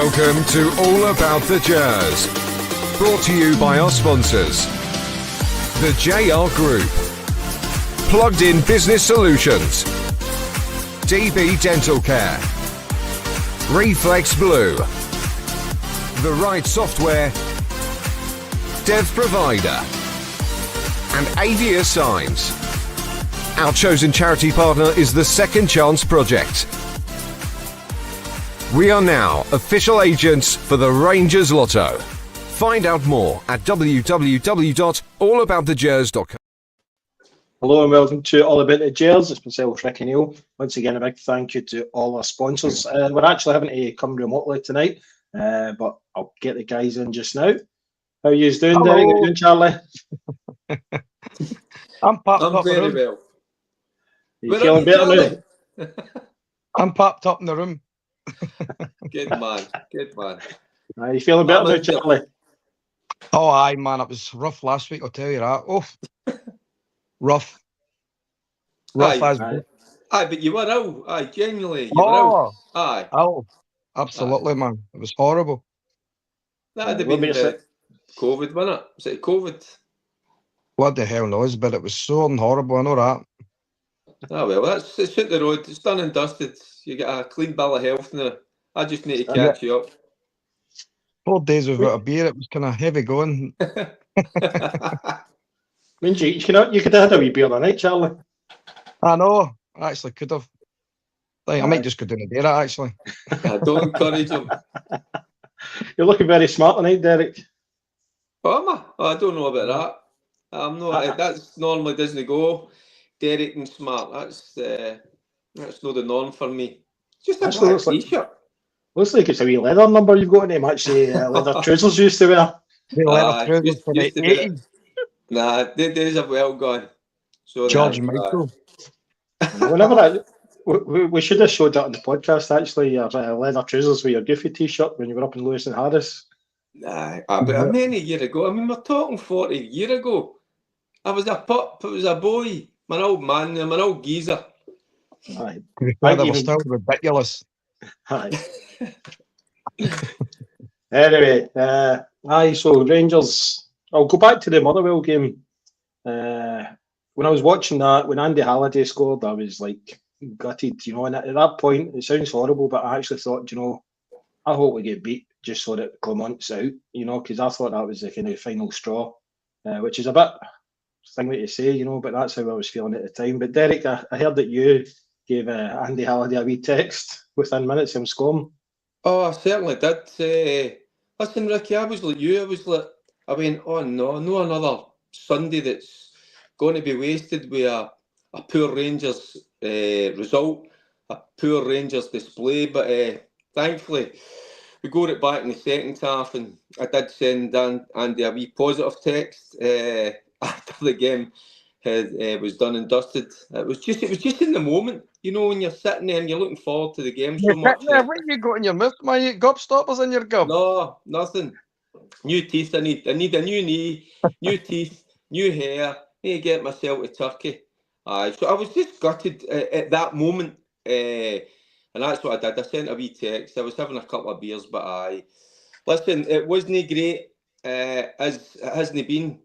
Welcome to All About The Gers. Brought to you by our sponsors. The JR Group. Plugged In Business Solutions. DB Dental Care. Reflex Blue. The Right Software. Dev Provider. And Avia Signs. Our chosen charity partner is the Second Chance Project. We are now official agents for the Rangers Lotto. Find out more at www.allaboutthegers.com. Hello and welcome to All About The Gers. It's myself, Ricki and Neill. Once again, a big thank you to all our sponsors. We're actually having to come remotely tonight, but I'll get the guys in just now. How are you doing, Hello. Derek? How you doing, Charlie? I'm popped I'm up in the very room. well. You feeling better now? I'm popped up in the room. Good man, good man. You feeling better now, I'm Charlie? Oh, aye, man. It was rough last week, I'll tell you that. Oh, rough. Rough Aye, as aye, but you were ill. Aye, genuinely, you were ill. Aye. Oh, absolutely, man. It was horrible. That'd have What been about you, the COVID, wasn't it? Was it COVID? What the hell knows, but it was so horrible, I know that. Ah, well, it's hit the road. It's done and dusted. You get a clean bill of health now. I just need to catch you up. 4 days without a beer, it was kind of heavy going. Means you could have had a wee beer tonight, Charlie. I know, I actually could have. Like, I might just go down and do that, actually. I don't encourage him. You're looking very smart tonight, Derek. Oh, am I? Oh, I don't know about that. I'm not. That's normally doesn't go. Derek and smart. That's not the norm for me. Just a Actually, black t-shirt. Looks like it's a wee leather number you've got in him, actually. Leather trousers used to wear. The leather trousers used for the to be that. 80s. Nah, the days have well gone. So George Michael. We should have showed that on the podcast, actually, your leather trousers with your Goofy t-shirt when you were up in Lewis and Harris. Nah, but many years ago. I mean, we're talking 40 years ago. I was a pup. I was a boy. I'm an old man. I'm an old geezer. Aye. They were still ridiculous. Aye. Anyway, so Rangers. I'll go back to the Motherwell game. When I was watching that, when Andy Halliday scored, I was like gutted, and at that point, it sounds horrible, but I actually thought, I hope we get beat just so that Clement's out, because I thought that was the kind of final straw, which is a bit thing to say, but that's how I was feeling at the time. But Derek, I heard that you gave Andy Halliday a wee text within minutes of him scoring. Oh, I certainly did. Listen, Ricki, I was like you. I went, oh no, another Sunday that's going to be wasted with a poor Rangers result, a poor Rangers display. But thankfully, we got it back in the second half, and I did send Andy a wee positive text after the game was done and dusted. It was just in the moment, when you're sitting there and you're looking forward to the game so much. What you got in your mouth, man? You gobstoppers in your gob? No, nothing. New teeth. I need a new knee, new teeth, new hair. Need to get myself to Turkey. So I was just gutted at that moment, and that's what I did. I sent a wee text. I was having a couple of beers, but listen, it wasn't great. As it hasn't been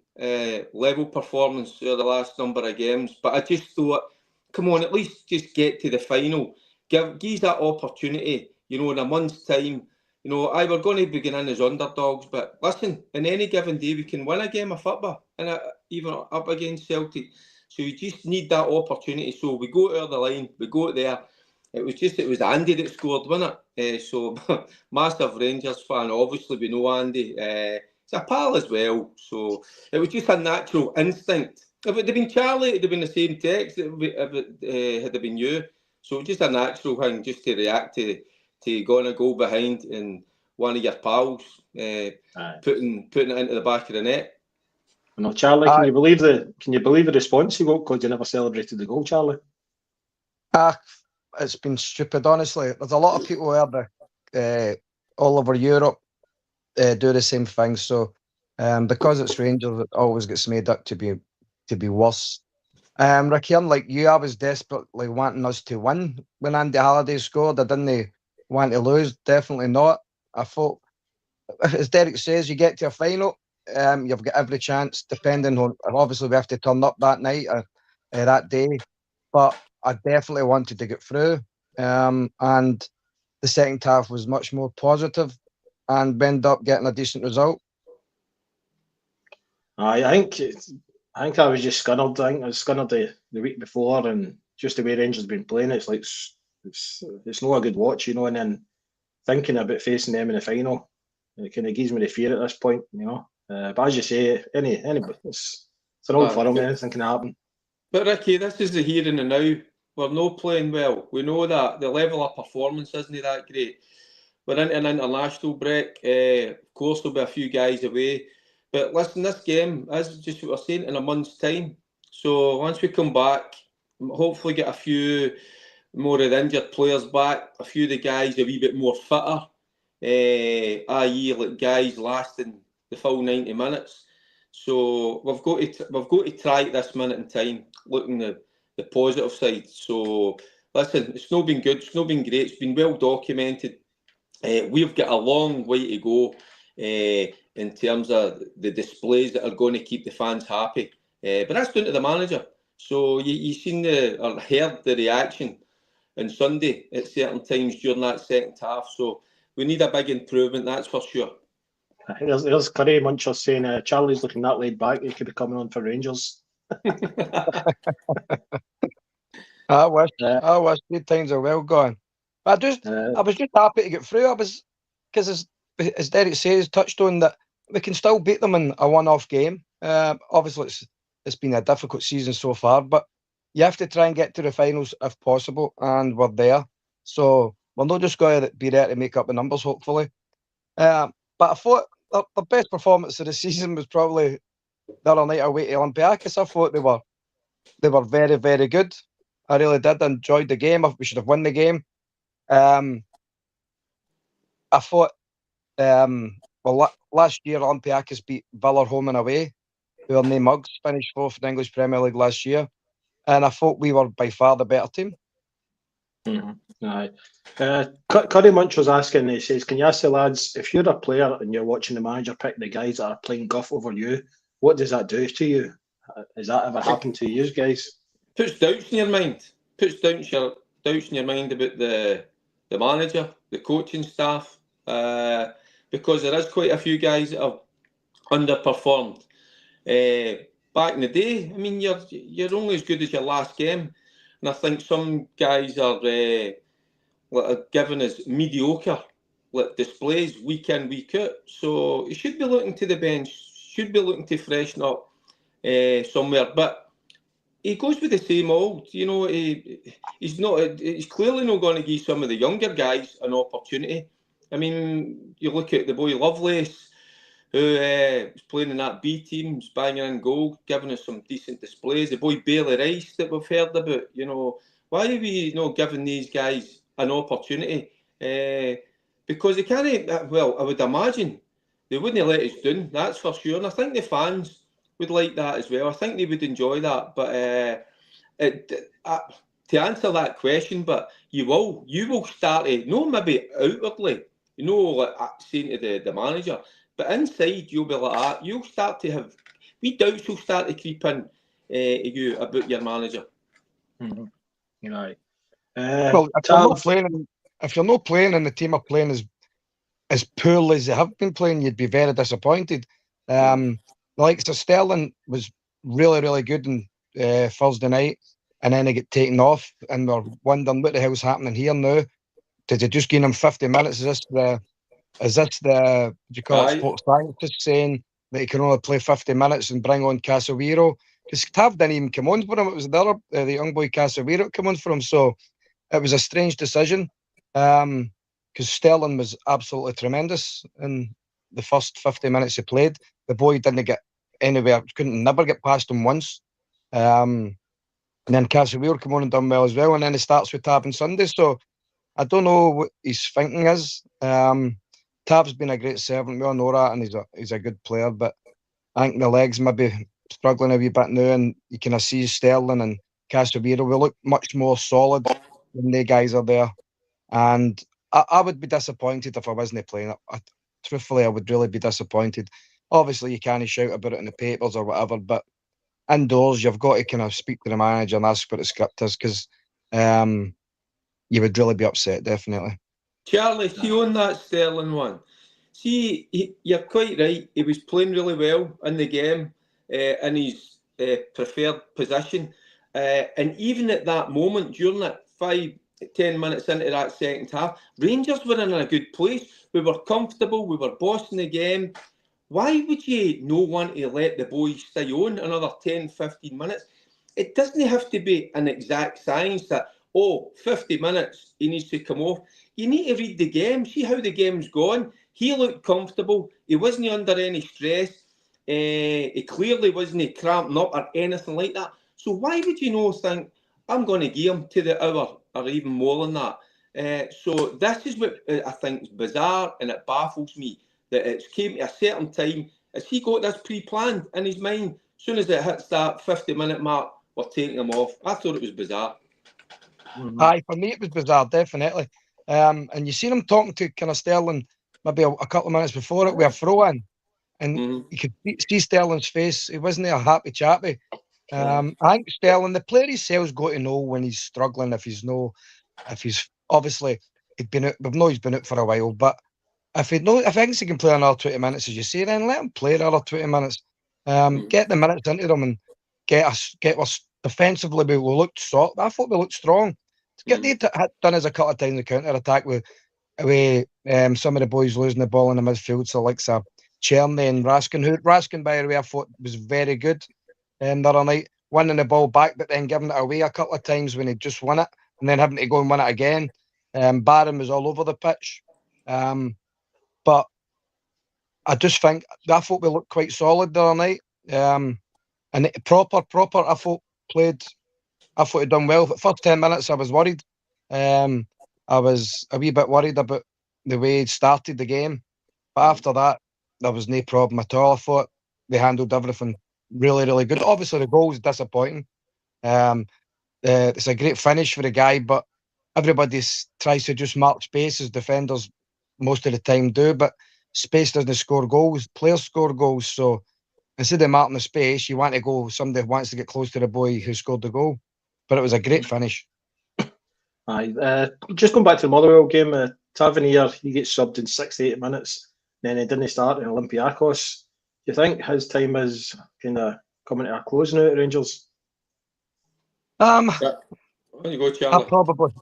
level performance over the last number of games, but I just thought, come on, at least just get to the final. Give that opportunity. In a month's time. We're going to begin in as underdogs, but listen, in any given day we can win a game of football, and even up against Celtic. So you just need that opportunity. So we go over the line, we go there. It was Andy that scored, wasn't it? So massive Rangers fan. Obviously, we know Andy. He's a pal as well. So it was just a natural instinct. If it had been Charlie, it'd have been the same text. If it had been you. So just a natural thing, just to react to going a goal behind and one of your pals putting it into the back of the net. No, Charlie, can you believe the response you got because you never celebrated the goal, Charlie? It's been stupid, honestly. There's a lot of people out there all over Europe do the same thing. So because it's Rangers, it always gets made up to be worse. Ricki, unlike you, I was desperately wanting us to win when Andy Halliday scored. I didn't want to lose, definitely not. I thought, as Derek says, you get to a final, you've got every chance, depending on, obviously we have to turn up that night or that day, but I definitely wanted to get through, and the second half was much more positive and we ended up getting a decent result. I think I was just scunnered. I think I was scunnered the week before, and just the way Rangers have been playing, it's like it's not a good watch, you know. And then thinking about facing them in the final, it kind of gives me the fear at this point, you know. But as you say, it's an old firm, anything can happen. But Ricki, this is the here and the now. We're not playing well. We know that the level of performance isn't that great. We're into an international break. Of course, there'll be a few guys away. But listen, this game is just what we're saying, in a month's time. So once we come back, hopefully get a few more of the injured players back, a few of the guys a wee bit more fitter, i.e. like guys lasting the full 90 minutes. So we've got to try it this minute in time, looking at the positive side. So listen, it's not been good, it's not been great, it's been well documented. We've got a long way to go in terms of the displays that are going to keep the fans happy. But that's down to the manager. So you seen or heard the reaction on Sunday at certain times during that second half. So we need a big improvement, that's for sure. There's Curry Muncher saying Charlie's looking that laid back, he could be coming on for Rangers. I wish good times are well gone. But I was just happy to get through. Because as Derek says, touched on that we can still beat them in a one-off game. Obviously, it's been a difficult season so far, but you have to try and get to the finals if possible, and we're there. So we're not just going to be there to make up the numbers, hopefully. But I thought the best performance of the season was probably the other night away to Olympiacos. I thought they were very, very good. I really did. I enjoyed the game. We should have won the game. I thought, last year Olympiacos beat Villa home and away, who are nae mugs, finished 4th in the English Premier League last year, and I thought we were by far the better team. Aye. Curry Munch was asking, he says, can you ask the lads, if you're a player and you're watching the manager pick the guys that are playing guff over you, what does that do to you? Has that ever happened to you guys? Puts doubts in your mind. Puts doubts in your mind about the manager, the coaching staff, because there is quite a few guys that have underperformed. Back in the day, I mean, you're only as good as your last game, and I think some guys are given as mediocre displays week in, week out. So you should be looking to the bench, should be looking to freshen up somewhere, but he goes with the same old, you know. He's clearly not going to give some of the younger guys an opportunity. I mean, you look at the boy Lovelace, who was playing in that B team, banging in goal, giving us some decent displays. The boy Bailey Rice that we've heard about, you know, why are we not giving these guys an opportunity? Because they can't. Well, I would imagine they wouldn't let us down. That's for sure, and I think the fans would like that as well. I think they would enjoy that. But to answer that question, but you will start to, no, maybe outwardly, you know, like saying to the manager, but inside you'll be like that. You'll start to have wee doubts will start to creep in you about your manager. Mm-hmm. You know. Well, if you're not playing and the team are playing as poorly as they have been playing, you'd be very disappointed. Like so Sterling was really, really good on Thursday night, and then he get taken off, and we're wondering what the hell's happening here now. Did they just give him 50 minutes? Is this the what do you call it, sports scientist saying that he can only play 50 minutes and bring on Casemiro? Because Tav didn't even come on for him. It was the young boy Casemiro come on for him. So it was a strange decision. Because Sterling was absolutely tremendous in the first 50 minutes he played. The boy didn't get anywhere, never get past him once. And then Casemiro come on and done well as well. And then he starts with Tav on Sunday. So I don't know what his thinking is. Tav's been a great servant. We all know that, and he's a good player. But I think the legs maybe struggling a wee bit now, and you can see Sterling and Casemiro will look much more solid when the guys are there. And I would be disappointed if I wasn't playing it. Truthfully, I would really be disappointed. Obviously, you can't shout about it in the papers or whatever, but indoors, you've got to kind of speak to the manager and ask what the script is, because you would really be upset, definitely. Charlie, see on that Sterling one. See, you're quite right. He was playing really well in the game, in his preferred position. And even at that moment, during that 5-10 minutes into that second half, Rangers were in a good place. We were comfortable. We were bossing the game. Why would you not want to let the boys stay on another 10-15 minutes? It doesn't have to be an exact science that, 50 minutes, he needs to come off. You need to read the game, see how the game's gone. He looked comfortable. He wasn't under any stress. He clearly wasn't cramping up or anything like that. So why would you not think, I'm going to give him to the hour or even more than that? So this is what I think is bizarre, and it baffles me that it's came to a certain time. Has he got this pre-planned in his mind? As soon as it hits that 50-minute mark, we're taking him off. I thought it was bizarre. Aye, for me it was bizarre, definitely. And you seen him talking to kind of Sterling maybe a couple of minutes before it with a throw in, and you could see Sterling's face. He wasn't a happy chappy. I think Sterling, the player himself's got to know when he's struggling, if he's obviously he'd been out. We've known he's been out for a while, but if he thinks he can play another 20 minutes, as you say, then let him play another 20 minutes. Get the minutes into them and get us defensively. We looked soft. I thought we looked strong. Get done as a couple of times the counter attack with some of the boys losing the ball in the midfield. So like Cherny and Raskin. Raskin, by the way, I thought was very good the other night, winning the ball back, but then giving it away a couple of times when he just won it, and then having to go and win it again. Barron was all over the pitch. But I just think I thought we looked quite solid the other night. And proper, I thought he'd done well. But first 10 minutes, I was worried. I was a wee bit worried about the way he started the game. But after that, there was no problem at all. I thought they handled everything really, really good. Obviously, the goal was disappointing. It's a great finish for the guy, but everybody tries to just mark space, as defenders most of the time do. But space doesn't score goals. Players score goals. So instead of marking the space, you want to go, somebody wants to get close to the boy who scored the goal. But it was a great finish. Aye. Just going back to the Motherwell game, Tavernier, he gets subbed in 68 minutes, then he didn't start in Olympiacos. Do you think his time is kind of coming to a close now at Rangers? There you go, Charlie.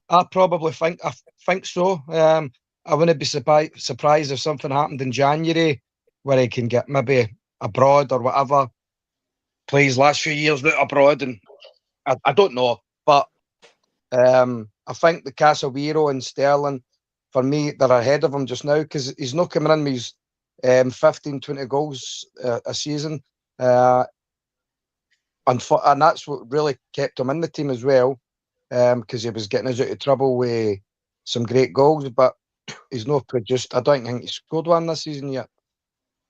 I probably think so. I wouldn't be surprised if something happened in January where he can get maybe abroad or whatever. Plays last few years out abroad, and I don't know, but I think the Casemiro and Sterling, for me, they're ahead of him just now, because he's not coming in with 15-20 goals a season, and that's what really kept him in the team as well, because he was getting us out of trouble with some great goals, but he's not produced. I don't think he scored one this season yet.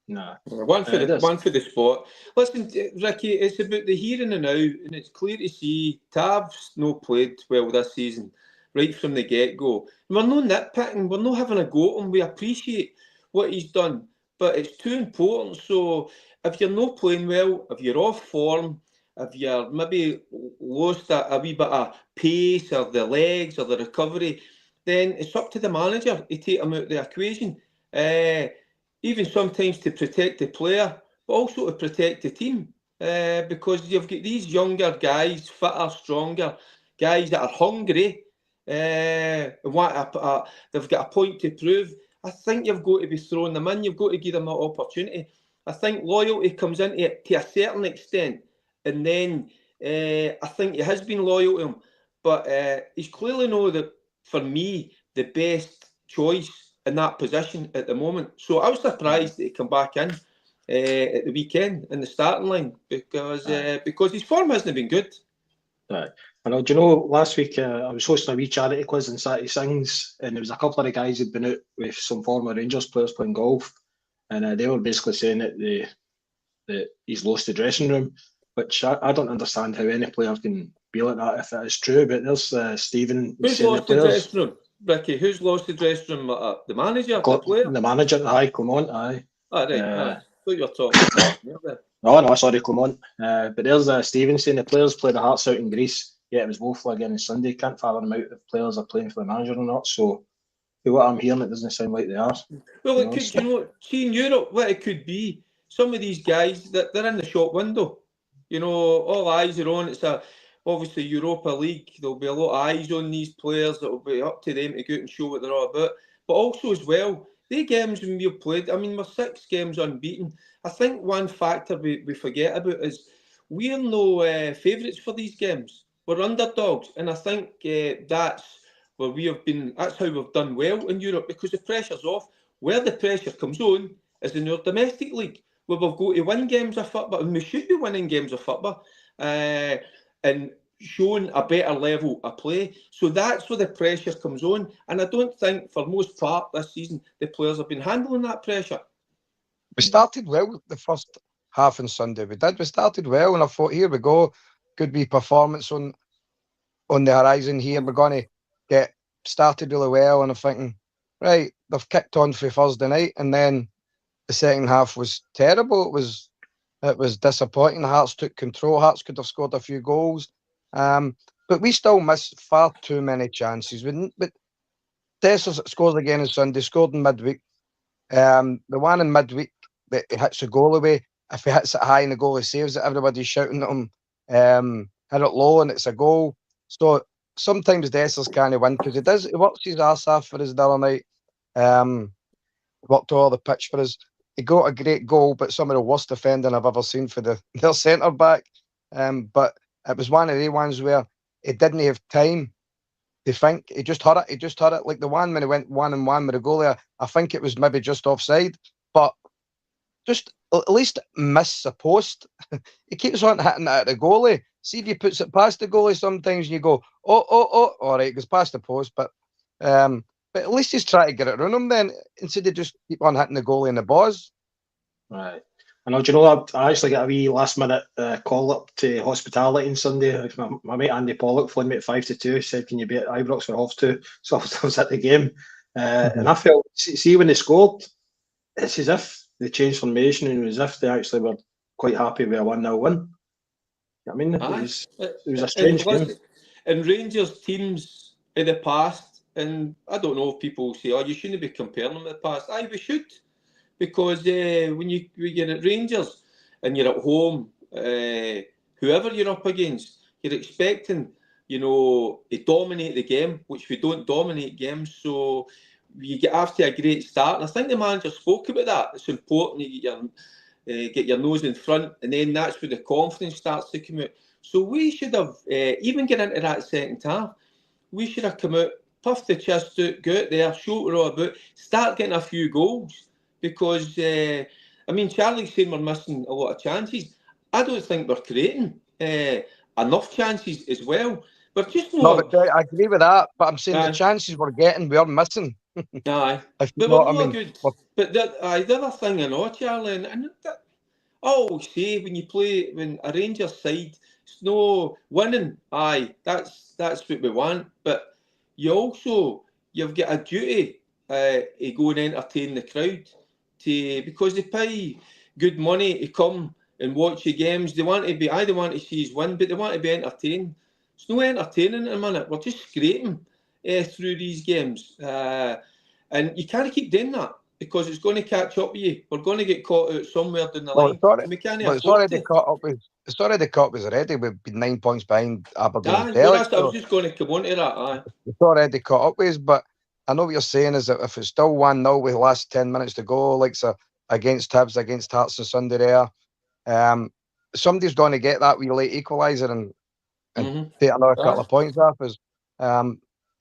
No. One for the spot. Listen, Ricki, it's about the here and the now, and it's clear to see Tav's not played well this season, right from the get-go. We're not nitpicking, we're not having a go at him. We appreciate what he's done, but it's too important. So if you're not playing well, if you're off form, if you're maybe lost a wee bit of pace or the legs or the recovery, then it's up to the manager to take him out of the equation. Even sometimes to protect the player, but also to protect the team. Because you've got these younger guys, fitter, stronger, guys that are hungry, they've got a point to prove. I think you've got to be throwing them in. You've got to give them that opportunity. I think loyalty comes into it to a certain extent. And then I think he has been loyal to him. But he's clearly not, for me, the best choice in that position at the moment. So I was surprised that he come back in at the weekend in the starting line, because his form hasn't been good. Right. I know. Do you know, last week I was hosting a wee charity quiz in Saturday Sings, and there was a couple of the guys who'd been out with some former Rangers players playing golf, and they were basically saying that he's lost the dressing room, which I don't understand how any player can be like that if that is true. But there's Stephen. Who's lost the dressing room? Ricki, who's lost the dressing room? The manager, the player? The manager, aye, Clement, aye. Ah, right, Uh, what you're talking about. No, sorry, Clement. But there's Stephen saying the players play the hearts out in Greece. Yeah, it was woeful again on Sunday. Can't fathom out if players are playing for the manager or not. So, from what I'm hearing, it doesn't sound like they are. Well, it could, see in Europe what it could be. Some of these guys that they're in the shop window. All eyes are on. It's obviously Europa League. There'll be a lot of eyes on these players. It'll be up to them to go out and show what they're all about. But also as well, the games when we've played, I mean, we're 6 games unbeaten. I think one factor we forget about is we're no favourites for these games. We're underdogs, and I think that's where we have been. That's how we've done well in Europe, because the pressure's off. Where the pressure comes on is in our domestic league, where we've got to win games of football, and we should be winning games of football, and showing a better level of play. So that's where the pressure comes on. And I don't think, for most part this season, the players have been handling that pressure. We started well the first half on Sunday. We did. We started well, and I thought, here we go. Could be performance on the horizon here. We're going to get started really well. And I'm thinking, right, they've kicked on for Thursday night, and then the second half was terrible. It was disappointing. Hearts took control. Hearts could have scored a few goals. But we still missed far too many chances. But Dessers scores again on Sunday, scored in midweek. The one in midweek that he hits a goal away, if he hits it high and the goalie saves it, everybody's shouting at him, hit it low and it's a goal. So sometimes Dessers can't win because he works his arse off for us the other night. Worked all the pitch for us. He got a great goal, but some of the worst defending I've ever seen for their centre back. But it was one of the ones where he didn't have time to think. He just had it. Like the one when he went 1-on-1 with the goalie. I think it was maybe just offside, but just at least miss the post. He keeps on hitting it at the goalie. See if he puts it past the goalie sometimes and you go, all right, it goes past the post, but at least he's trying to get it around him then, instead of just keep on hitting the goalie in the balls. Right. I know, do you know, I actually got a wee last minute call up to hospitality on Sunday. My mate Andy Pollock phoned me at 5-2, said, can you be at Ibrox for half 2? So I was at the game. And I felt, see when they scored, it's as if they changed formation and as if they actually were quite happy with a 1-0 win. I mean, it was a strange game. And Rangers teams in the past, and I don't know if people say, oh, you shouldn't be comparing them with the past. Aye, we should. Because when you're at Rangers and you're at home, whoever you're up against, you're expecting, to dominate the game, which we don't dominate games. So you get after a great start. And I think the manager spoke about that. It's important you get your nose in front, and then that's where the confidence starts to come out. So we should have, even get into that second half, we should have come out, puff the chest out, go out there, show what we're all about, start getting a few goals. Because, Charlie's saying we're missing a lot of chances. I don't think we're creating enough chances as well. We're just not... No, but I agree with that, but I'm saying the chances we're getting, we're missing. Aye. But we're not good. But the other thing I know, Charlie, and I always say when a Rangers side, it's no winning. Aye, that's what we want. But you've got a duty to go and entertain the crowd. Because they pay good money to come and watch your games. They want to see us win, but they want to be entertained. It's no entertaining in a minute. We're just scraping through these games. And you can't keep doing that because it's going to catch up with you. We're going to get caught out somewhere down the line. It's already caught up with us already. We've been 9 points behind Aberdeen. I was just going to come on to that. It's already caught up with us, but I know what you're saying is that if it's still 1-0 with the last 10 minutes to go, like against Hibs, against Hearts on Sunday there, somebody's going to get that wee late equaliser and take another couple of points off us.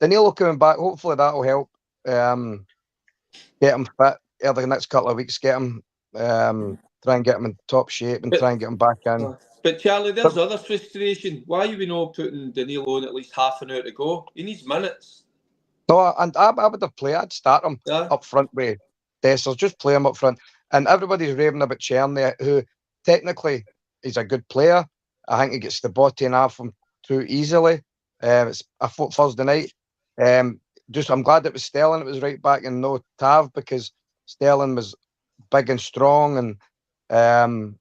Neill coming back, hopefully that'll help get him fit over the next couple of weeks, try and get him in top shape and try and get him back in. But Charlie, there's other frustration. Why are we not putting Neill on at least half an hour to go? He needs minutes. No, and I would have played. I'd start him up front with Dessers, just play him up front. And everybody's raving about Cherny, who technically is a good player. I think he gets the body off him too easily. I thought Thursday night, I'm glad it was Sterling. It was right back and no Tav, because Sterling was big and strong, and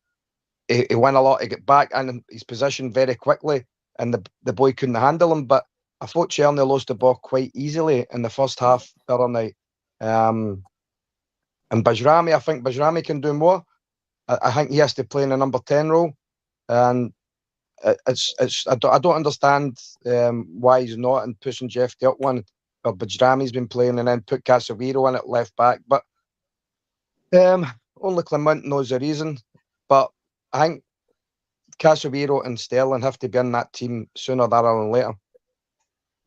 he won a lot. He got back in his position very quickly, and the boy couldn't handle him. But I thought Cherny lost the ball quite easily in the first half the other night. And Bajrami, I think Bajrami can do more. I think he has to play in the number 10 role, and I don't understand why he's not, and pushing Jeff the up one. But Bajrami's been playing, and then put Casemiro in at left back. But only Clement knows the reason. But I think Casemiro and Sterling have to be in that team sooner rather than later.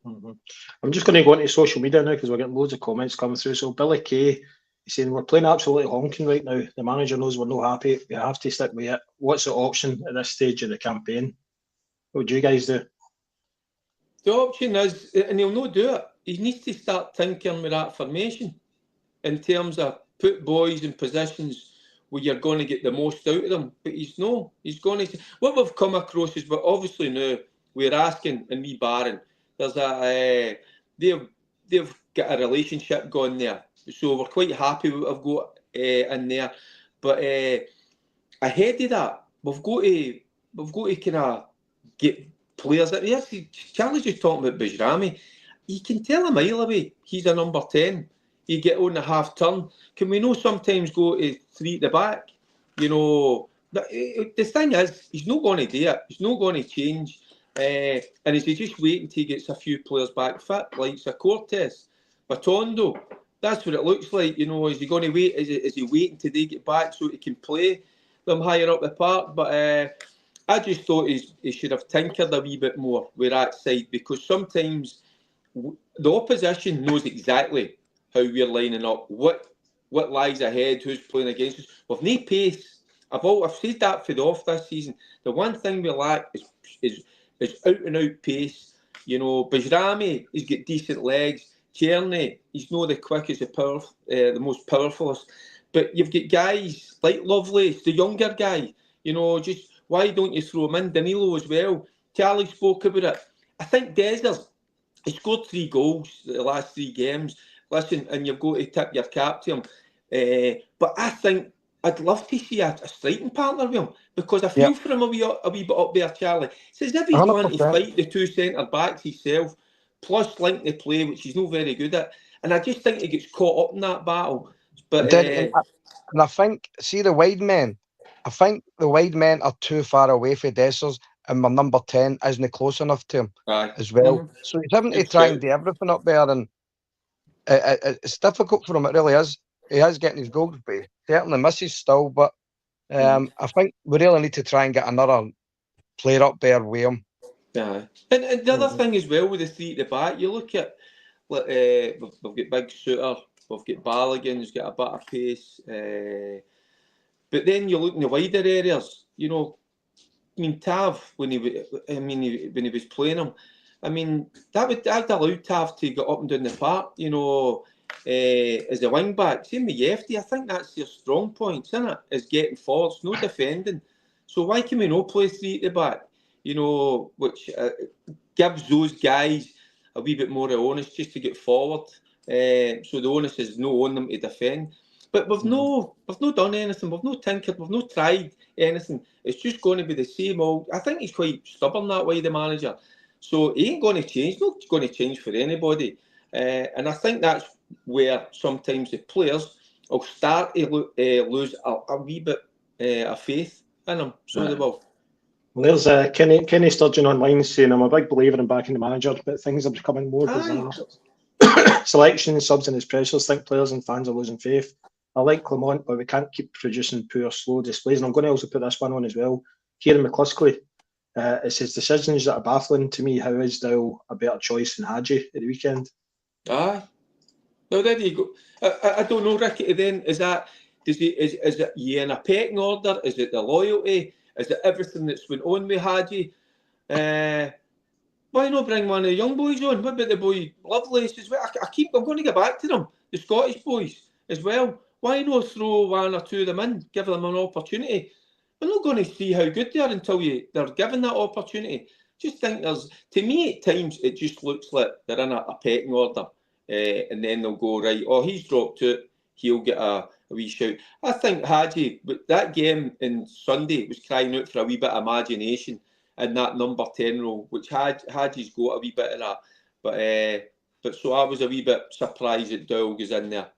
I'm just going to go into social media now because we're getting loads of comments coming through. So Billy Kay, he's saying we're playing absolutely honking right now. The manager knows we're not happy. We have to stick with it. What's the option at this stage of the campaign? What would you guys do? The option is, and he'll not do it, he needs to start tinkering with that formation in terms of put boys in positions where you're going to get the most out of them. But he's going to. What we've come across is, but obviously now we're asking, and me barring, there's they've got a relationship going there, so we're quite happy with what I've got in there. But ahead of that, we've got to kind of get players that Charlie's just talking about Bajrami. You can tell a mile away he's a number 10. You get on the half turn. Can we know sometimes go to 3 at the back? You know, the thing is, he's not going to do it. He's not going to change. And is he just waiting until he gets a few players back fit, like Cortes, Batondo? That's what it looks like. You know, is he going to wait? Is he waiting till they get back so he can play them higher up the park? But I just thought he should have tinkered a wee bit more with that side, because sometimes the opposition knows exactly how we're lining up, what lies ahead, who's playing against us. We've no pace. I've said that for the off this season. The one thing we lack is out and out pace. You know, Bajrami, he's got decent legs. Cherny, he's not the quickest, the most powerful. But you've got guys like Lovelace, the younger guy. You know, just why don't you throw him in? Danilo as well. Charlie spoke about it. I think Desert, he scored 3 goals the last 3 games. Listen, and you've got to tip your cap to him. But I think I'd love to see a striking partner with him, because I feel for him a wee bit up there, Charlie. It's as if he's 100%. trying to fight the 2 centre-backs himself, plus link the play, which he's not very good at. And I just think he gets caught up in that battle. But and I think, see the wide men, I think the wide men are too far away from Dessers, and my number 10 isn't close enough to him as well. So he's having to try and do everything up there, and it's difficult for him. It really is. He is getting his goals, but he certainly misses still. But I think we really need to try and get another player up there with him. Yeah, and the other thing as well with the 3 at the back, you look at, we've got Big Shooter, we've got Balogun, who's got a bit of pace. But then you look in the wider areas, you know. I mean, Tav, when he was playing him, I mean, I'd allow Tav to get up and down the park, you know, as a wing back. Same with Yefty. I think that's their strong points, isn't it? Is getting forwards, no defending. So why can we not play 3 at the back? You know, which gives those guys a wee bit more of onus just to get forward. So the onus is no on them to defend. But we've no done anything. We've no tinkered. We've no tried anything. It's just going to be the same old. I think he's quite stubborn that way, the manager. So he ain't going to change. Not going to change for anybody. And I think that's where sometimes the players will start to lose a wee bit of faith in him. So they will. Well, there's Kenny Sturgeon online saying, I'm a big believer in backing the manager, but things are becoming more bizarre. Selection, subs and his pressures, think players and fans are losing faith. I like Clement, but we can't keep producing poor, slow displays. And I'm going to also put this one on as well. Kieran McCluskey, it's his decisions that are baffling to me. How is Dow a better choice than Hadji at the weekend? Aye. Well, there you go. I don't know, Ricki, then, is it you in a pecking order? Is it the loyalty? Is it everything that's went on with Hadji? Why not bring one of the young boys on? What about the boy Lovelace as well? I'm going to get back to them, the Scottish boys as well. Why not throw 1 or 2 of them in, give them an opportunity? We're not going to see how good they are until they're given that opportunity. Just think to me at times, it just looks like they're in a pecking order. and then they'll go, right, oh, he's dropped out, he'll get a wee shout. I think Hadji, but that game in Sunday was crying out for a wee bit of imagination in that number 10 role, which Hadji's got a wee bit of that. But so I was a wee bit surprised that Doyle goes in there.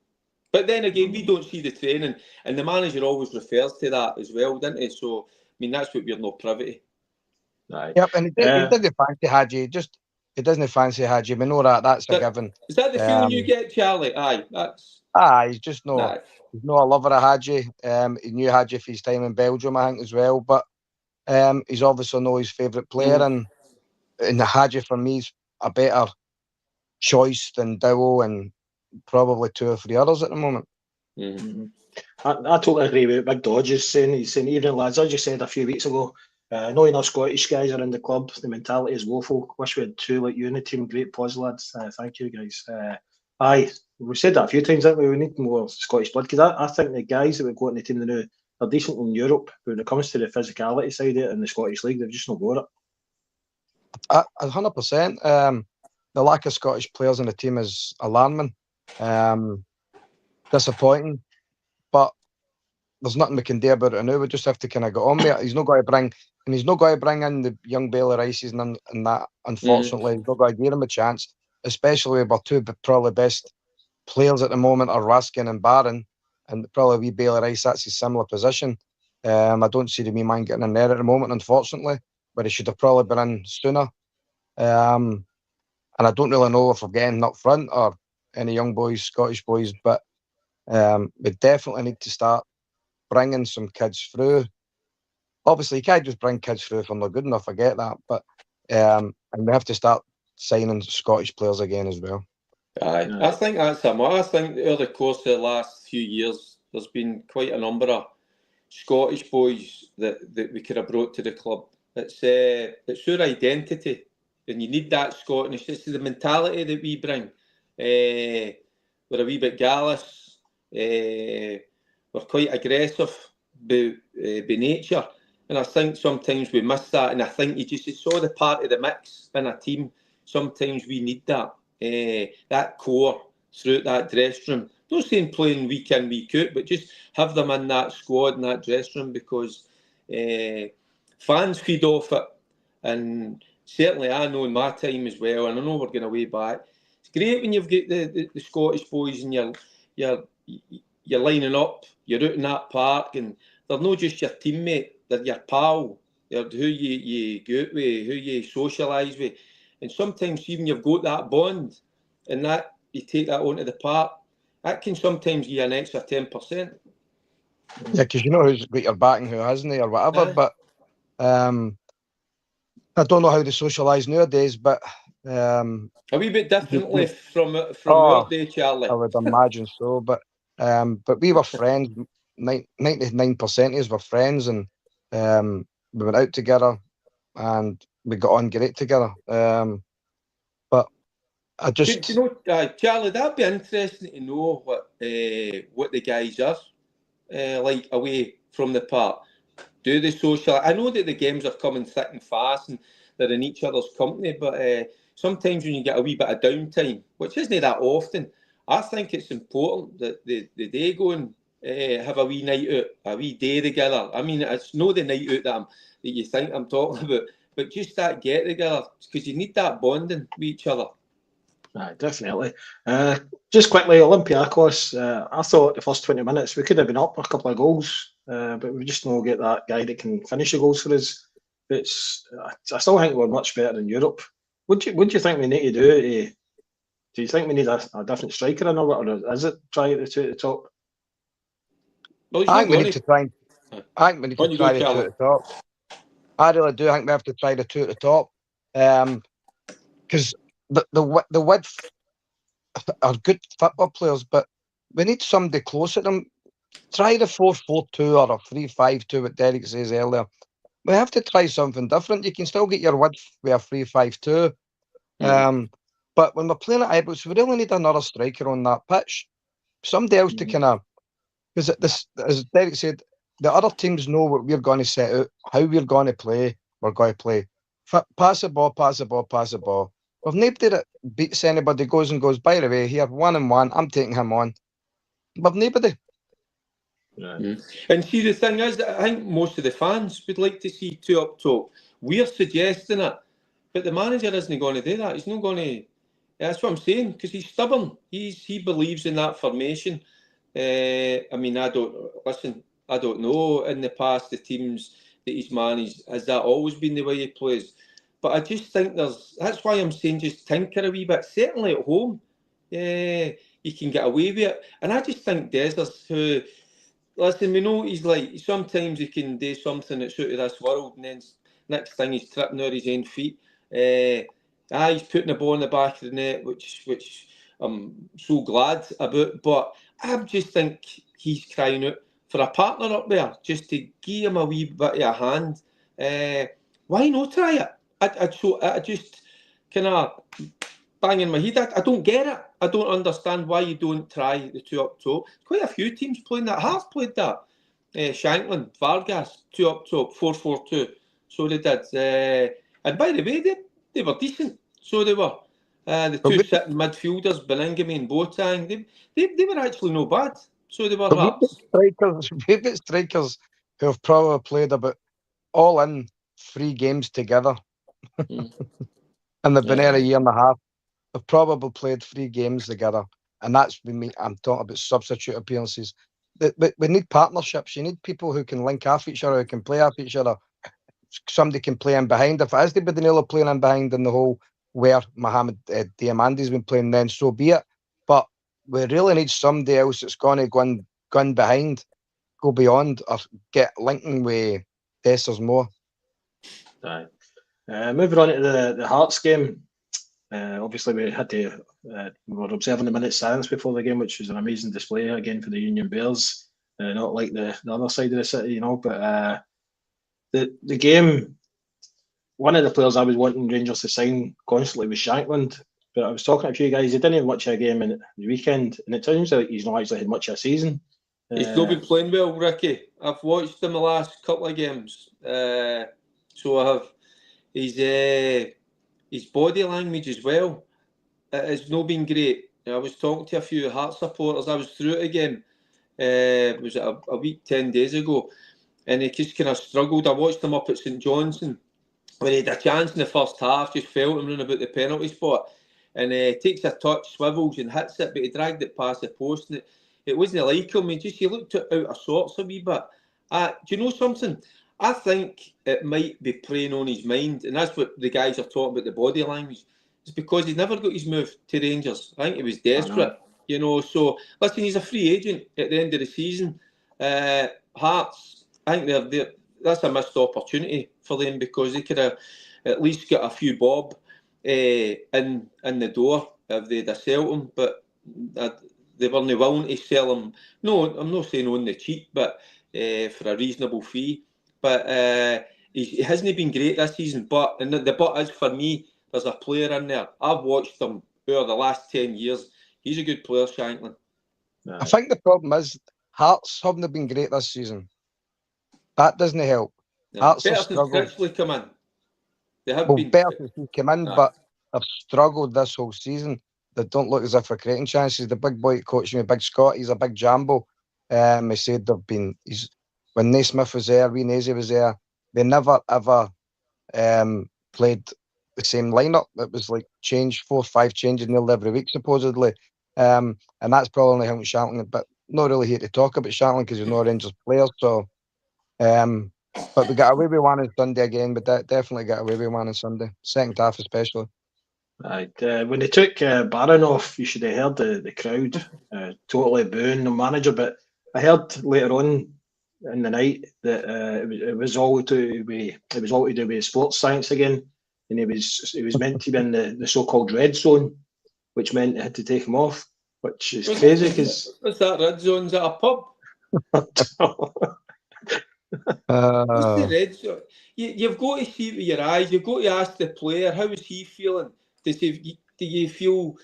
But then again, we don't see the training, and the manager always refers to that as well, doesn't he? So, I mean, that's what we're not privy to. Right. Yep, and he didn't fancy Hadji. He doesn't fancy Hadji. We know that's a given. Is that the feeling you get, Charlie? Aye, that's. He's just no. Nah. He's not a lover of Hadji. He knew Hadji for his time in Belgium, I think, as well. But he's obviously know his favourite player, and Hadji for me is a better choice than Dow and probably 2 or 3 others at the moment. Mm-hmm. I totally agree with Big Dodge is saying. He's saying, evening lads, as you said a few weeks ago, not enough Scottish guys are in the club. The mentality is woeful. Wish we had 2 like you in the team. Great pause, lads. Thank you, guys. Aye, we've said that a few times, haven't we? We need more Scottish blood, because I think the guys that we've got in the team now are decent in Europe, but when it comes to the physicality side of it in the Scottish League, they've just not got it. 100%. The lack of Scottish players in the team is alarming, disappointing, but there's nothing we can do about it now. We just have to kind of get on with it. He's not going to bring in the young Bailey Rices and that. Unfortunately, he's not going to give him a chance, especially with our 2 probably best players at the moment are Raskin and Barron, and probably wee Bailey Rice. That's his similar position. I don't see the wee man getting in there at the moment, unfortunately, but he should have probably been in sooner. And I don't really know if we're getting up front or any young boys, Scottish boys, but we definitely need to start bringing some kids through. Obviously, you can't just bring kids through if they're not good enough, I get that, but and we have to start signing Scottish players again as well. Aye, I think that's a I think over the course of the last few years, there's been quite a number of Scottish boys that we could have brought to the club. It's our identity, and you need that Scottish. It's the mentality that we bring. We're a wee bit gallus. We're quite aggressive by nature, and I think sometimes we miss that. And I think it's all the part of the mix in a team. Sometimes we need that core throughout that dressing room. Not saying playing week in, week out, but just have them in that squad in that dressing room, because fans feed off it. And certainly I know in my time as well, and I know we're going way back, it's great when you've got the Scottish boys and you're lining up, you're out in that park, and they're not just your teammate, they're your pal. They're who you go out with, who you socialise with. And sometimes even you've got that bond, and that you take that onto the park, that can sometimes give you an extra 10%. Yeah, because you know who's got your back and who hasn't, or whatever. But I don't know how they socialise nowadays, but a wee bit differently from your day, Charlie. I would imagine so. But we were friends. 99% of us were friends, and we went out together, and we got on great together. But I just, do you know, Charlie, that'd be interesting to know what the guys are like away from the park. Do they social? I know that the games are coming thick and fast, and they're in each other's company. But sometimes when you get a wee bit of downtime, which isn't that often, I think it's important that they go and have a wee night out, a wee day together. I mean, it's not the night out that you think I'm talking about, but just that get together, because you need that bonding with each other. Definitely. Just quickly, Olympiacos, I thought the first 20 minutes we could have been up a couple of goals, but we just don't get that guy that can finish the goals for us. I still think we're much better in Europe. What do you think we need to do? Do you think we need a different striker in, or is it try the 2 at the top? Well, I think we need to try the 2 at the top. I really do think we have to try the 2 at the top, because the width are good football players, but we need somebody close at them. Try the 4-4-2 or a 3-5-2, what Derek says earlier. We have to try something different. You can still get your width with a 3-5-2. But when we're playing at Ibrox, we really need another striker on that pitch. Somebody else to kind of, because this, as Derek said, the other teams know what we're going to set out, how we're going to play. We're going to play pass the ball, pass the ball, pass the ball. We've nobody that beats anybody, goes, by the way, here, 1-1, I'm taking him on. We've nobody. And see, the thing is, I think most of the fans would like to see two up top. We're suggesting it, but the manager isn't going to do that. He's not going to. That's what I'm saying, because he's stubborn. He believes in that formation. I mean, I don't know in the past the teams that he's managed, has that always been the way he plays? But I just think that's why I'm saying just tinker a wee bit. Certainly at home, you can get away with it. And I just think Desers, who, listen, we know he's like, sometimes he can do something that's out of this world, and then next thing he's tripping over his own feet. He's putting the ball in the back of the net, which I'm so glad about. But I just think he's crying out for a partner up there, just to give him a wee bit of a hand. Why not try it? I just kind of bang in my head. I don't get it. I don't understand why you don't try the two up top. Quite a few teams playing that. Have played that. Shankland, Vargas, two up top, 4-4-2. So they did. And by the way, they were decent. So they were. The two sitting midfielders, Bellingham and Boateng, they were actually no bad. So they were Hearts. We've got strikers who have probably played about all in 3 games together. And they've been there a year and a half. They've probably played 3 games together. And that's with me. I'm talking about substitute appearances. We need partnerships. You need people who can link off each other, who can play off each other. Somebody can play in behind. If it is the Neill playing in behind in the hole where Mohamed Diamandi's been playing, then so be it. But we really need somebody else that's going to go in behind, go beyond, or get linking with Dessers more. Right. Moving on to the Hearts game. Obviously, we had to. We were observing the minute silence before the game, which was an amazing display again for the Union Bears. Not like the other side of the city, you know. But the game, one of the players I was wanting Rangers to sign constantly was Shankland. But I was talking to a few guys. He didn't have much of a game in the weekend, and it turns out he's not actually had much of a season. He's not been playing well, Ricki. I've watched him the last couple of games. So I have. His body language as well. It has not been great. I was talking to a few Hearts supporters. I was through it again. Was it a week, 10 days ago? And he just kind of struggled. I watched him up at St Johnstone when he had a chance in the first half, just felt him running about the penalty spot. And takes a touch, swivels and hits it, but he dragged it past the post. And it wasn't like him. He looked out of sorts a wee bit. Do you know something? I think it might be playing on his mind, and that's what the guys are talking about, the body language. It's because he's never got his move to Rangers. I think he was desperate, you know. So, listen, he's a free agent at the end of the season. Hearts, I think that's a missed opportunity for them, because they could have at least got a few bob in the door if they'd have sold him, but they weren't willing to sell him. No, I'm not saying on the cheap, but for a reasonable fee. But he hasn't been great this season. But, and the but is, for me, there's a player in there. I've watched him over the last 10 years. He's a good player, Shankland. I think the problem is Hearts haven't been great this season. That doesn't help. No. Hearts have Better since struggled. Critchley come in. They have been better since he came in, but they've struggled this whole season. They don't look as if they're creating chances. The big boy coaching me, Big Scott, he's a big jambo. He said when Naismith was there, Wee Nazy was there, they never ever played the same lineup. It was like 4 or 5 changes nearly every week, supposedly. And that's probably helping Shankland, but not really here to talk about Shankland because he's not a Rangers player. So, but we got away with one on Sunday again, but definitely got away with one on Sunday, second half especially. Right. When they took Barron off, you should have heard the crowd totally booing the manager. But I heard later on in the night that it was all to do with sports science again, and he was meant to be in the so-called red zone, which meant they had to take him off, which is crazy because what's that red zone? Is that a pub? What's the red zone? You've got to see it with your eyes. You've got to ask the player, how is he feeling? Does he feel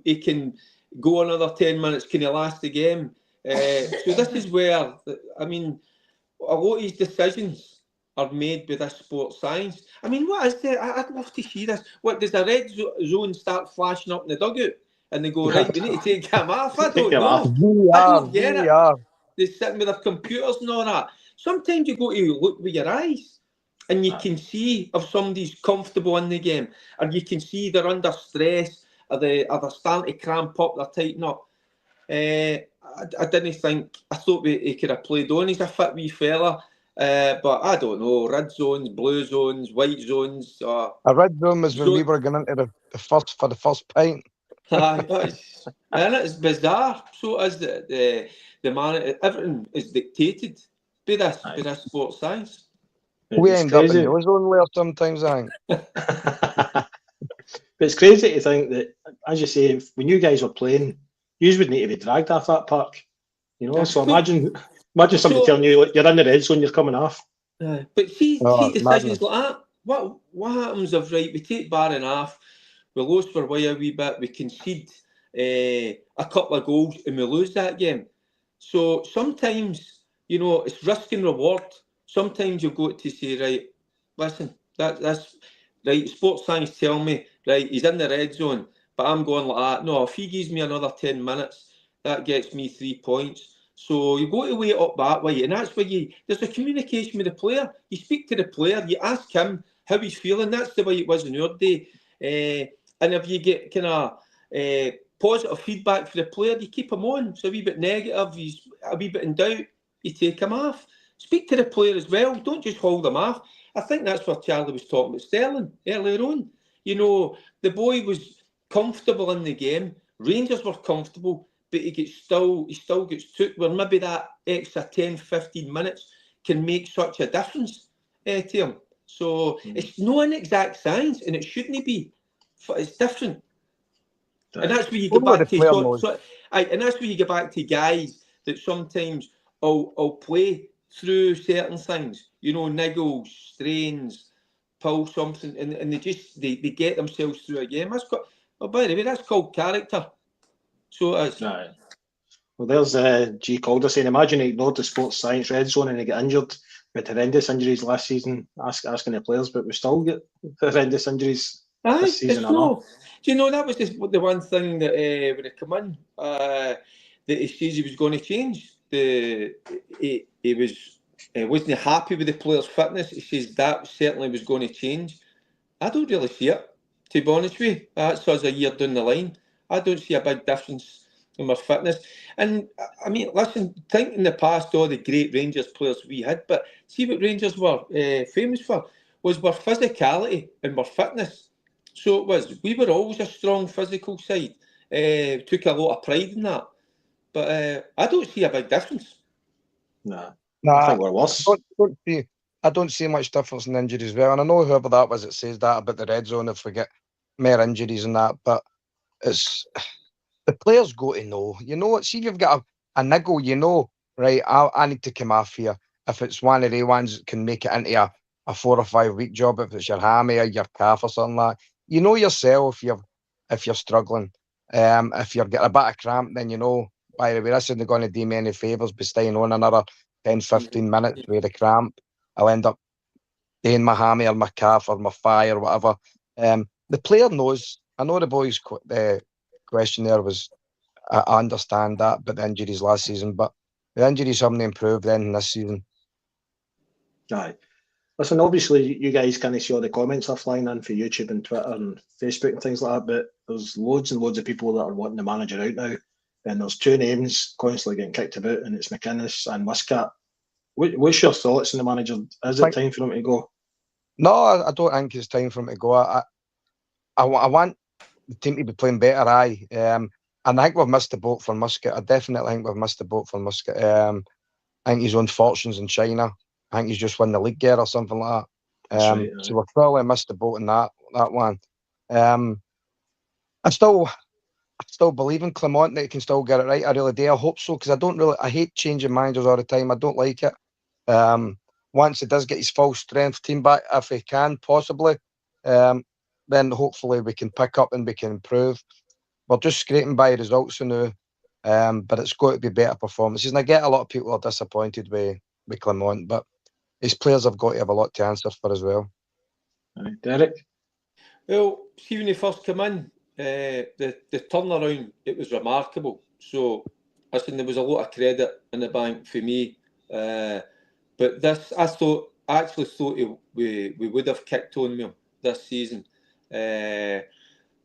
he can go another 10 minutes? Can he last the game? So this is where, I mean, a lot of his decisions are made with this sports science. I mean, what is there? I'd love to see this. What, does the red zone start flashing up in the dugout and they go, right, we need to take him off? I Take don't him off. know. I VR, don't get it. VR. They're sitting with their computers and all that. Sometimes you go to look with your eyes and you can see if somebody's comfortable in the game, or you can see they're under stress, or they're starting to cramp up, they're tightening up. I didn't think, I thought he could have played on. He's a fit wee fella, but I don't know. Red zones, blue zones, white zones. A red zone was when we Zone- were going into the first pint. and it's bizarre. So is the man. Everything is dictated by this sports science. We It's end up in crazy. the ozone layer sometimes, I think. But it's crazy to think that, as you say, when you guys were playing, you would need to be dragged off that park. You know, so imagine somebody telling you you're in the red zone, you're coming off. But see decisions madness. like that. What happens if, right, we take Barron off, we lose for a wee bit, we concede a couple of goals and we lose that game. So sometimes, you know, it's risk and reward. Sometimes you've got to say, right, listen, that's right, sports science tell me, right, he's in the red zone, but I'm going like that. No, if he gives me another 10 minutes, that gets me 3 points. So you go to weigh it up that way, and that's where there's a communication with the player. You speak to the player, you ask him how he's feeling. That's the way it was in your day. And if you get kind of positive feedback for the player, you keep him on. So a wee bit negative, he's a wee bit in doubt, you take him off. Speak to the player as well. Don't just hold him off. I think that's what Charlie was talking about Sterling earlier on. You know, the boy was comfortable in the game. Rangers were comfortable, but he still gets took where maybe that extra 10, 15 minutes can make such a difference to him. So it's not an exact science, and it shouldn't be. It's different. And that's where you go back to and that's where you get back to guys that sometimes will play through certain things, you know, niggles, strains, pull something, and they get themselves through a game. That's got, by the way, that's called character. So it is. Right. Well, there's G. Calder saying, imagine he ignored the sports science red zone and he got injured with horrendous injuries last season, asking the players, but we still get horrendous injuries this season. Do you know, that was just the one thing that when it came in, that he says he was going to change. He wasn't happy with the players' fitness. He says that certainly was going to change. I don't really see it, to be honest with you. That's us a year down the line. I don't see a big difference in our fitness. And I mean, listen, think in the past all the great Rangers players we had, but see what Rangers were famous for was our physicality and our fitness. So we were always a strong physical side. Took a lot of pride in that. But I don't see a big difference. Nah, I think we're worse. I don't see much difference in injuries as well. And I know whoever that was that says that about the red zone if we get more injuries and that, but it's the players go to know. You know what? See if you've got a niggle, you know, right, I need to come off here. If it's one of the ones that can make it into a 4 or 5 week job, if it's your hammy or your calf or something like that, you know yourself if you're struggling. If you're getting a bit of cramp, then you know, by the way, this isn't going to do me any favours by staying on another 10, 15 minutes with a cramp. I'll end up doing my hammy or my calf or my thigh or whatever. The player knows. I know the boys' question there was, I understand that, but the injuries last season, but the injuries haven't improved then this season. Aye. Listen, obviously you guys can't see all the comments are flying in for YouTube and Twitter and Facebook and things like that, but there's loads and loads of people that are wanting the manager out now. And there's 2 names constantly getting kicked about, and it's McInnes and Muscat. What's your thoughts on the manager? Is it time for him to go? No, I don't think it's time for him to go. I want the team to be playing better, aye. And I think we've missed the boat for Muscat. I definitely think we've missed the boat for Muscat. I think he's on fortunes in China. I think he's just won the league there or something like that. Right, so we've probably missed the boat in that one. I still believe in Clement that he can still get it right. I really do. I hope so, because I hate changing managers all the time. I don't like it. Once he does get his full strength team back, if he can possibly, then hopefully we can pick up and we can improve. We're just scraping by results now, but it's got to be better performances. And I get a lot of people are disappointed with Clement, but his players have got to have a lot to answer for as well. Aye, Derek? Well, see, when he first came in, the turnaround, it was remarkable. So, listen, there was a lot of credit in the bank for me. But this, I actually thought we would have kicked on with him this season.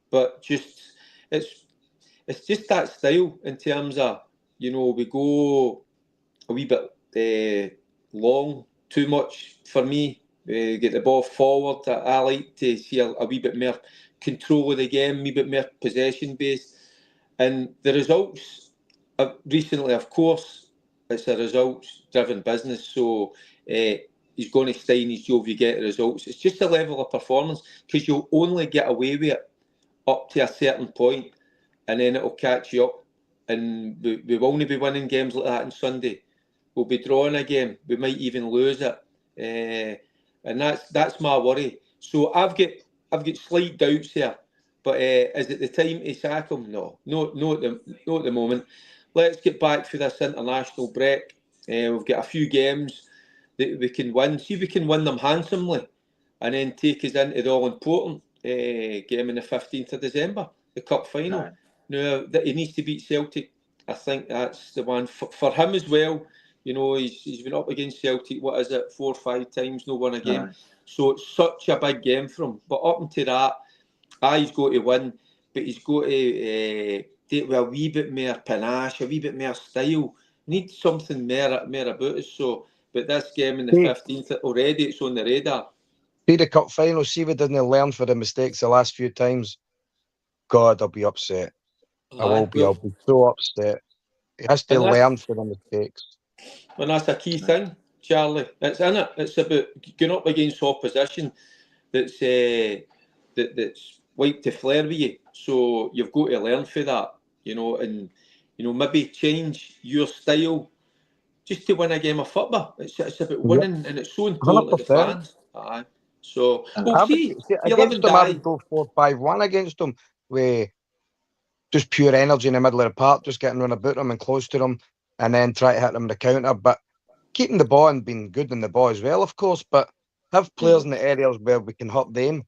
But just, it's just that style in terms of, you know, we go a wee bit long, too much for me. Get the ball forward. I like to see a wee bit more control of the game, a wee bit more possession based. And the results recently, of course, it's a results driven business. So he's going to stay in his job if you get the results. It's just a level of performance, because you'll only get away with it up to a certain point, and then it'll catch you up. And we will only be winning games like that on Sunday. We'll be drawing a game. We might even lose it. And that's my worry. So I've got slight doubts here. But is it the time to sack him? No, at the moment. Let's get back for this international break. We've got a few games that we can win. See if we can win them handsomely, and then take us into the all-important game on the 15th of December, the cup final. Right. Now, that he needs to beat Celtic. I think that's the one for him as well. You know, he's been up against Celtic, 4 or 5 times, no won a game. Right. So it's such a big game for him. But up until that, he's got to win, but he's got to do it with a wee bit more panache, a wee bit more style. Need something more about us. So, but this game on the 15th, already it's on the radar. See the cup final, see if we didn't learn for the mistakes the last few times. God, I'll be upset. I'll be so upset. He has to learn for the mistakes. And that's a key thing, Charlie. It's in it. It's about going up against opposition that's like to flare with you. So you've got to learn for that, you know, and maybe change your style just to win a game of football. It's about winning, and it's so important to the fans. So we'll see. Against them, I would go 4-5-1 against them with just pure energy in the middle of the park, just getting round about them and close to them, and then try to hit them in the counter. But keeping the ball and being good in the ball as well, of course. But have players in the areas where we can hurt them,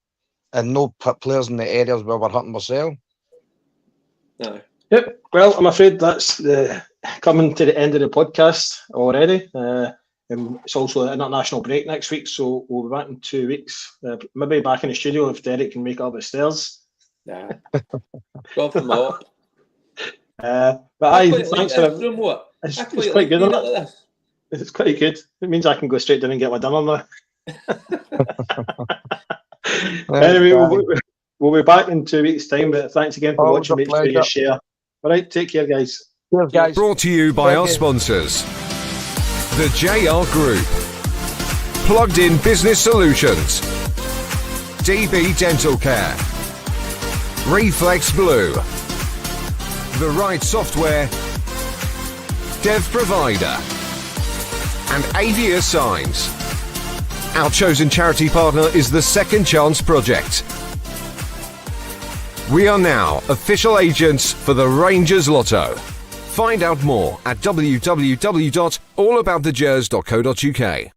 and no players in the areas where we're hurting ourselves. No. Yep. Well, I'm afraid that's coming to the end of the podcast already. It's also an international break next week, so we'll be back in 2 weeks. Maybe back in the studio if Derek can make it up the stairs. Yeah. Go from up. But thanks for it. It's quite good, isn't it? It's quite good. It means I can go straight down and get my dinner now. Anyway, we'll be back in 2 weeks' time. But thanks again for watching. Make sure you share. All right, take care, guys. Cheers, guys. Brought to you by our sponsors, the JR Group, Plugged In Business Solutions, DB Dental Care, Reflex Blue, The Right Software, Dev Provider, and Avia Signs. Our chosen charity partner is the Second Chance Project. We are now official agents for the Rangers Lotto. Find out more at www.allaboutthegers.co.uk.